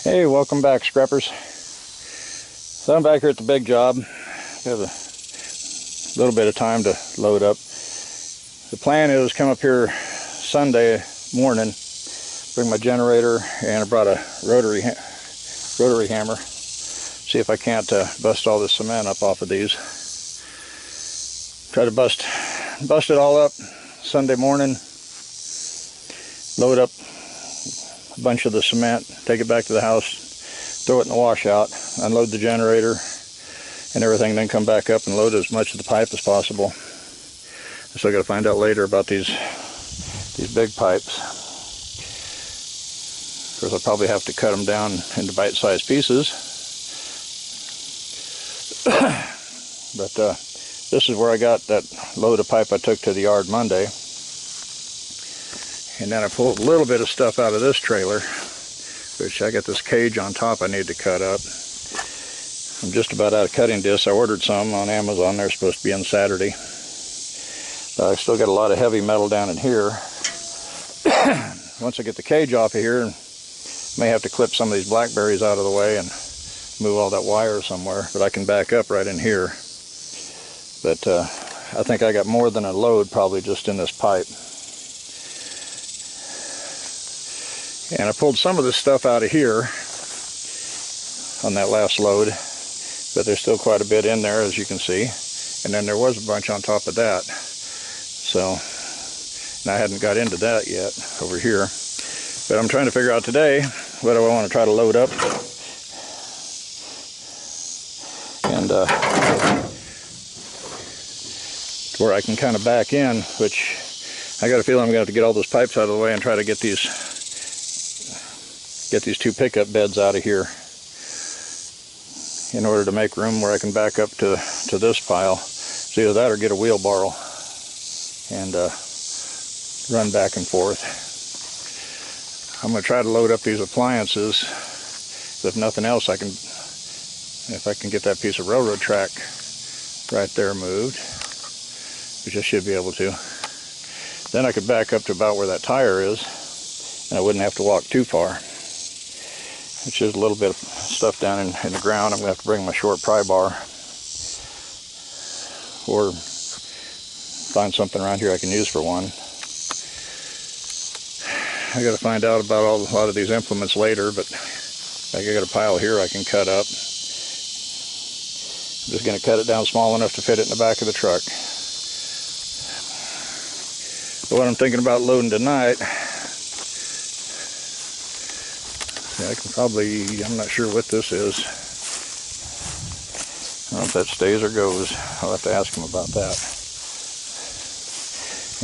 Hey, welcome back, scrappers. So I'm back here at the big job. I have a little bit of time to load up. The plan is come up here Sunday morning, bring my generator, and I brought a rotary hammer. See if I can't bust all this cement up off of these. Try to bust it all up Sunday morning. Load up a bunch of the cement, take it back to the house, throw it in the washout, unload the generator and everything, then come back up and load as much of the pipe as possible. I still got to find out later about these big pipes. Of course, I'll probably have to cut them down into bite-sized pieces. But this is where I got that load of pipe I took to the yard Monday. And then I pulled a little bit of stuff out of this trailer, which I got this cage on top I need to cut up. I'm just about out of cutting discs. I ordered some on Amazon. They're supposed to be in Saturday. But I still got a lot of heavy metal down in here. Once I get the cage off of here, I may have to clip some of these blackberries out of the way and move all that wire somewhere. But I can back up right in here. But I think I got more than a load probably just in this pipe. And I pulled some of this stuff out of here on that last load, but there's still quite a bit in there, as you can see. And then there was a bunch on top of that. So, and I hadn't got into that yet over here. But I'm trying to figure out today what I want to try to load up. And where I can kind of back in, which I got a feeling I'm going to have to get all those pipes out of the way and try to get these two pickup beds out of here in order to make room where I can back up to this pile. It's either that or get a wheelbarrow and run back and forth. I'm going to try to load up these appliances. If nothing else, if I can get that piece of railroad track right there moved, which I should be able to, then I could back up to about where that tire is and I wouldn't have to walk too far. It's just a little bit of stuff down in the ground. I'm going to have to bring my short pry bar or find something around here I can use for one. I got to find out about a lot of these implements later, but I got a pile here I can cut up. I'm just going to cut it down small enough to fit it in the back of the truck. But what I'm thinking about loading tonight, I can probably, I'm not sure what this is. I don't know if that stays or goes. I'll have to ask him about that.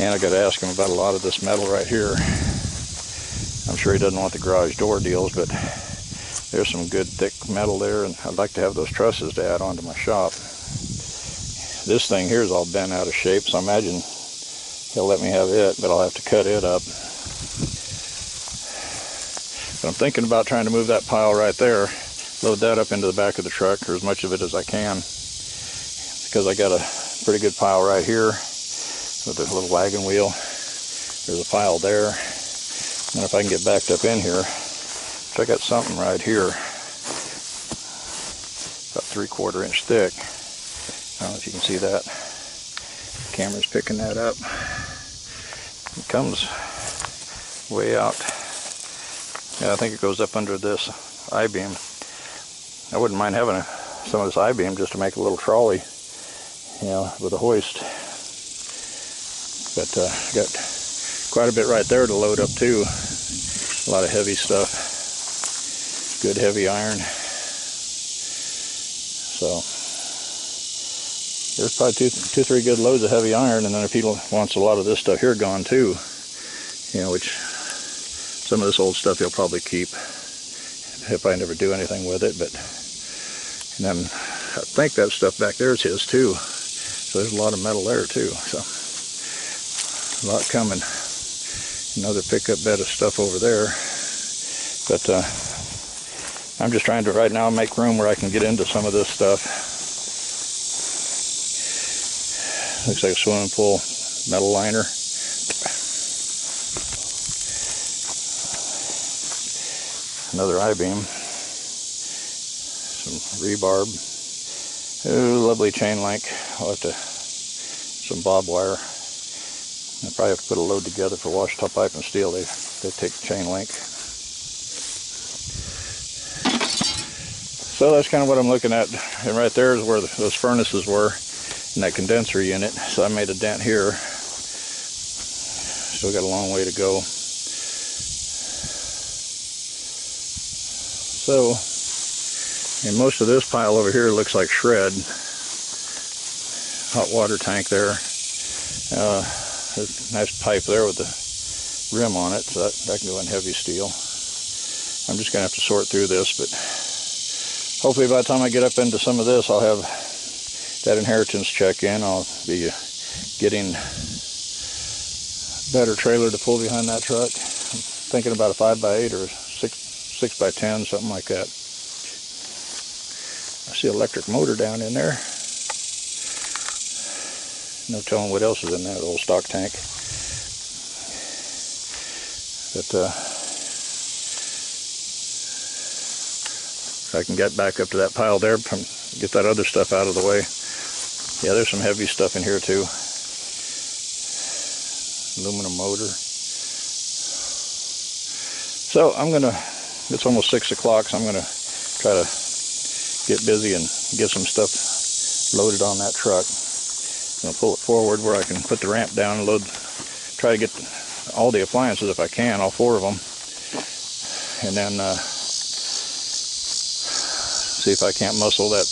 And I got to ask him about a lot of this metal right here. I'm sure he doesn't want the garage door deals, but there's some good thick metal there, and I'd like to have those trusses to add on to my shop. This thing here is all bent out of shape, so I imagine he'll let me have it, but I'll have to cut it up. But I'm thinking about trying to move that pile right there, load that up into the back of the truck, or as much of it as I can, because I got a pretty good pile right here with a little wagon wheel. There's a pile there, and if I can get backed up in here, I got something right here, about 3/4 inch thick. I don't know if you can see that. The camera's picking that up. It comes way out. Yeah, I think it goes up under this I-beam. I wouldn't mind having some of this I-beam just to make a little trolley, with a hoist. But I got quite a bit right there to load up too. A lot of heavy stuff. Good heavy iron. So there's probably two, 3 good loads of heavy iron, and then if he wants a lot of this stuff here gone too, which some of this old stuff he'll probably keep if I never do anything with it. But and then I think that stuff back there is his too. So there's a lot of metal there too. So a lot coming. Another pickup bed of stuff over there. But I'm just trying to right now make room where I can get into some of this stuff. Looks like a swimming pool metal liner. Another I-beam. some rebarb. Ooh, lovely chain link. I'll have to, some bob wire. I probably have to put a load together for washtub pipe and steel. They take chain link. So that's kind of what I'm looking at. And right there is where those furnaces were in that condenser unit. So I made a dent here. Still got a long way to go. So, and most of this pile over here looks like shred. Hot water tank there. There's a nice pipe there with the rim on it, so that can go in heavy steel. I'm just going to have to sort through this, but hopefully by the time I get up into some of this, I'll have that inheritance check in. I'll be getting a better trailer to pull behind that truck. I'm thinking about a 5x8 or 6x10, something like that. I see an electric motor down in there. No telling what else is in that old stock tank. But if I can get back up to that pile there, get that other stuff out of the way. Yeah, there's some heavy stuff in here too. Aluminum motor. So I'm gonna, it's almost 6 o'clock, so I'm gonna try to get busy and get some stuff loaded on that truck. I'm gonna pull it forward where I can put the ramp down and load, try to get all the appliances if I can, all 4 of them. And then see if I can't muscle that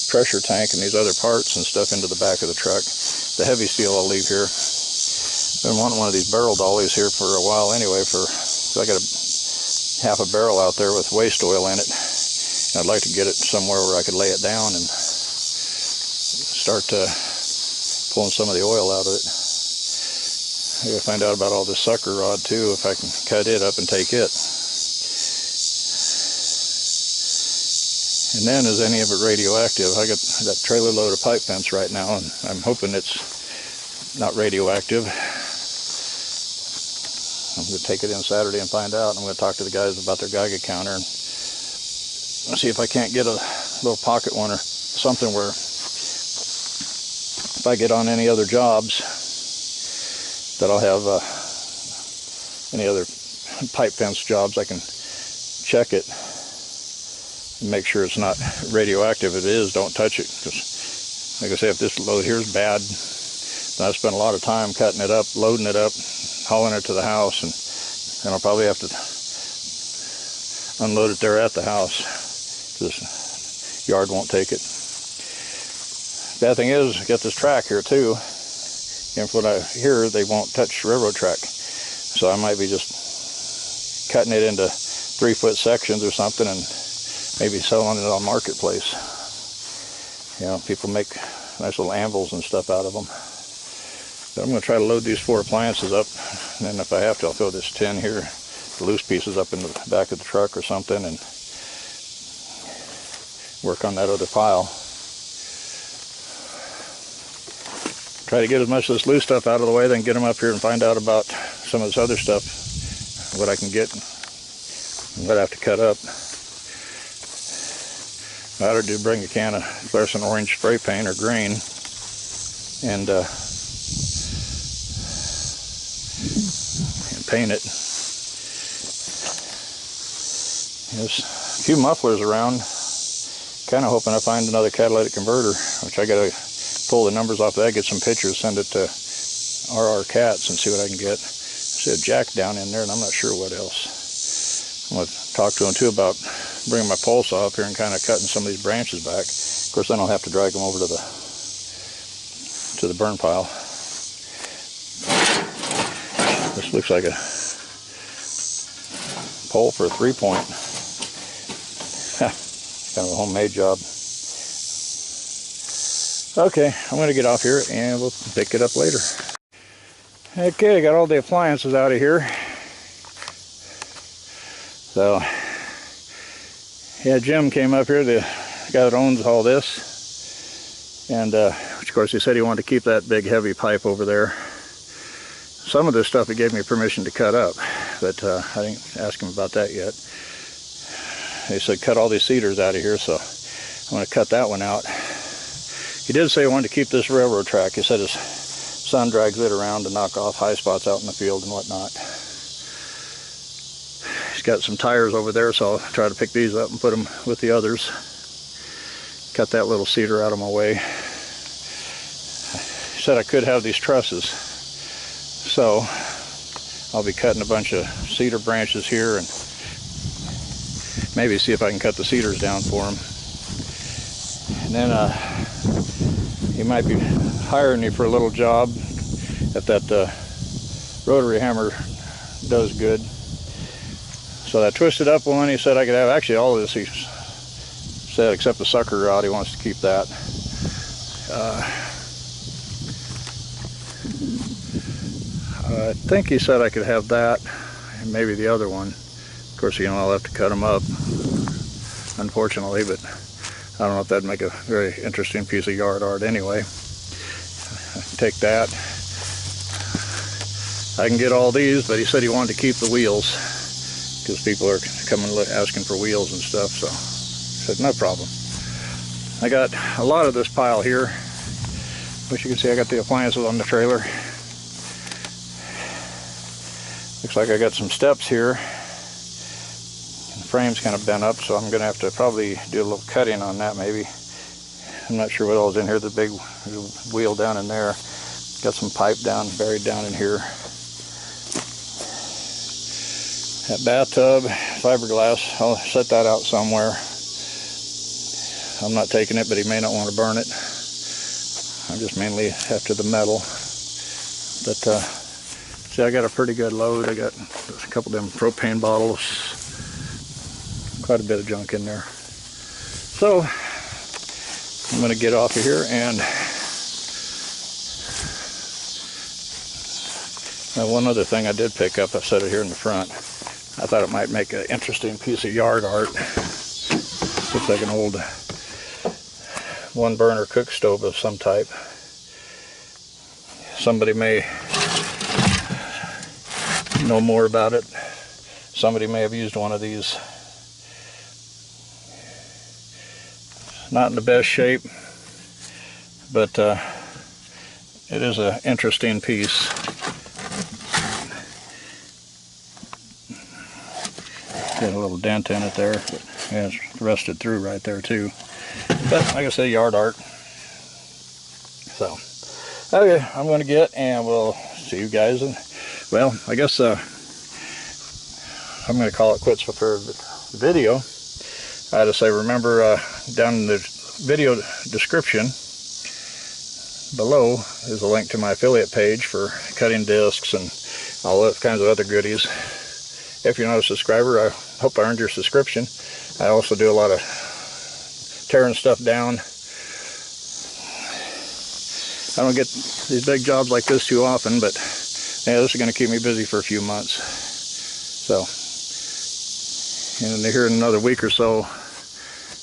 pressure tank and these other parts and stuff into the back of the truck. The heavy steel I'll leave here. I've been wanting one of these barrel dollies here for a while anyway, so I got half a barrel out there with waste oil in it. And I'd like to get it somewhere where I could lay it down and start pulling some of the oil out of it. I gotta find out about all this sucker rod too, if I can cut it up and take it. And then, is any of it radioactive? I got that trailer load of pipe fence right now, and I'm hoping it's not radioactive. I'm going to take it in Saturday and find out. I'm going to talk to the guys about their Geiger counter and see if I can't get a little pocket one or something where if I get on any other jobs that I'll have any other pipe fence jobs, I can check it and make sure it's not radioactive. If it is, don't touch it, because like I say, if this load here is bad, then I've spent a lot of time cutting it up, loading it up, hauling it to the house, and I'll probably have to unload it there at the house because the yard won't take it. Bad thing is, I got this track here too, and from what I hear, they won't touch railroad track, so I might be just cutting it into 3-foot sections or something and maybe selling it on Marketplace. You know, people make nice little anvils and stuff out of them. But I'm going to try to load these 4 appliances up, and then if I have to, I'll throw this tin here, the loose pieces, up in the back of the truck or something, and work on that other pile. Try to get as much of this loose stuff out of the way, then get them up here and find out about some of this other stuff, what I can get and what I have to cut up. I ought to bring a can of fluorescent orange spray paint or green and paint it. There's a few mufflers around. Kind of hoping I find another catalytic converter, which I got to pull the numbers off of that, get some pictures, send it to RR Cats and see what I can get. I see a jack down in there, and I'm not sure what else. I'm going to talk to him too about bringing my pole saw up here and kind of cutting some of these branches back. Of course, then I'll have to drag them over to the burn pile. This looks like a pole for a 3-point. Kind of a homemade job. Okay, I'm going to get off here and we'll pick it up later. Okay, I got all the appliances out of here. So, yeah, Jim came up here, the guy that owns all this, and of course he said he wanted to keep that big heavy pipe over there. Some of this stuff he gave me permission to cut up, but I didn't ask him about that yet. He said cut all these cedars out of here, so I'm going to cut that one out. He did say he wanted to keep this railroad track. He said his son drags it around to knock off high spots out in the field and whatnot. He's got some tires over there, so I'll try to pick these up and put them with the others. Cut that little cedar out of my way. He said I could have these trusses, so I'll be cutting a bunch of cedar branches here and maybe see if I can cut the cedars down for him. And then he might be hiring me for a little job if that rotary hammer does good. So that twisted up one, he said I could have actually all of this, he said, except the sucker rod. He wants to keep that. I think he said I could have that and maybe the other one. Of course, you know, I'll have to cut them up, unfortunately, but I don't know if that'd make a very interesting piece of yard art anyway. Take that. I can get all these, but he said he wanted to keep the wheels because people are coming asking for wheels and stuff, so I said no problem. I got a lot of this pile here, which you can see I got the appliances on the trailer. Looks like I got some steps here. The frame's kind of bent up, so I'm going to have to probably do a little cutting on that maybe. I'm not sure what all's in here. The big wheel down in there. Got some pipe buried down in here. That bathtub, fiberglass, I'll set that out somewhere. I'm not taking it, but he may not want to burn it. I'm just mainly after the metal. But see, I got a pretty good load. I got a couple of them propane bottles. Quite a bit of junk in there. So I'm going to get off of here, and one other thing I did pick up, I set it here in the front. I thought it might make an interesting piece of yard art. Looks like an old one-burner cook stove of some type. Somebody may know more about it. Somebody may have used one of these. Not in the best shape, but it is an interesting piece. Got a little dent in it there, but yeah, it's rusted through right there too. But like I say, yard art. So, okay, I'm going to get, and we'll see you guys. Well, I guess I'm going to call it quits for the video. I had to say, remember down in the video description below is a link to my affiliate page for cutting discs and all kinds of other goodies. If you're not a subscriber, I hope I earned your subscription. I also do a lot of tearing stuff down. I don't get these big jobs like this too often, but yeah, this is going to keep me busy for a few months. So, and here in another week or so,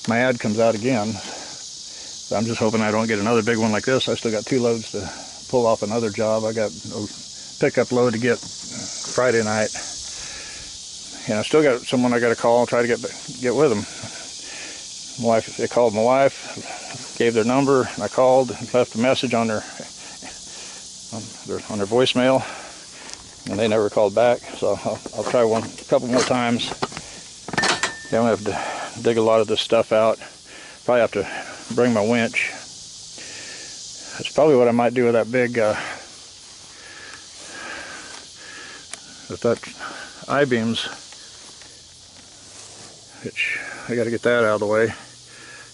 my ad comes out again. So I'm just hoping I don't get another big one like this. I still got 2 loads to pull off another job. I got a pickup load to get Friday night. And I still got someone I got to call and try to get with them. They called my wife, gave their number, and I called, left a message on their voicemail, and they never called back. So I'll try a couple more times. Then I have to dig a lot of this stuff out. Probably have to bring my winch. That's probably what I might do with that big with that I-beams, which I got to get that out of the way.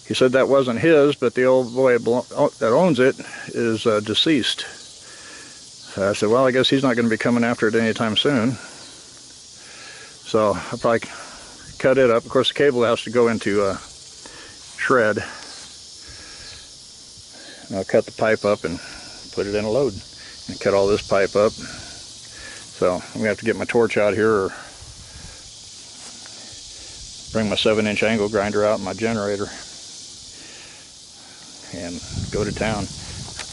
He said that wasn't his, but the old boy that owns it is deceased. So I said, well, I guess he's not going to be coming after it anytime soon. So I'll probably cut it up. Of course, the cable has to go into shred. And I'll cut the pipe up and put it in a load. And cut all this pipe up. So I'm going to have to get my torch out here, or bring my 7-inch angle grinder out and my generator and go to town.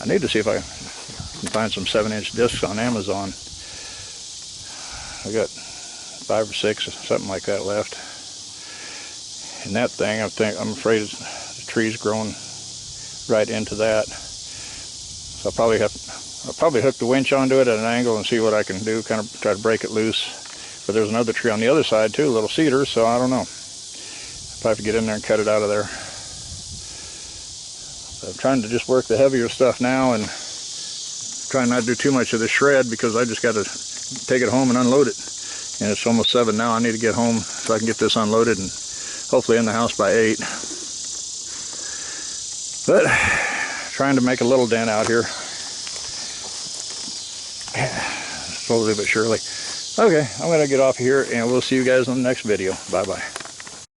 I need to see if I can find some 7-inch discs on Amazon. I got 5 or 6 or something like that left. And that thing, I'm afraid the tree's growing right into that. So I'll probably hook the winch onto it at an angle and see what I can do, kind of try to break it loose. But there's another tree on the other side too, a little cedar, so I don't know. Probably have to get in there and cut it out of there. So I'm trying to just work the heavier stuff now and trying not to do too much of the shred, because I just got to take it home and unload it. And it's almost 7 now. I need to get home so I can get this unloaded and hopefully in the house by 8. But trying to make a little dent out here. Slowly but surely. Okay, I'm going to get off here and we'll see you guys on the next video. Bye-bye.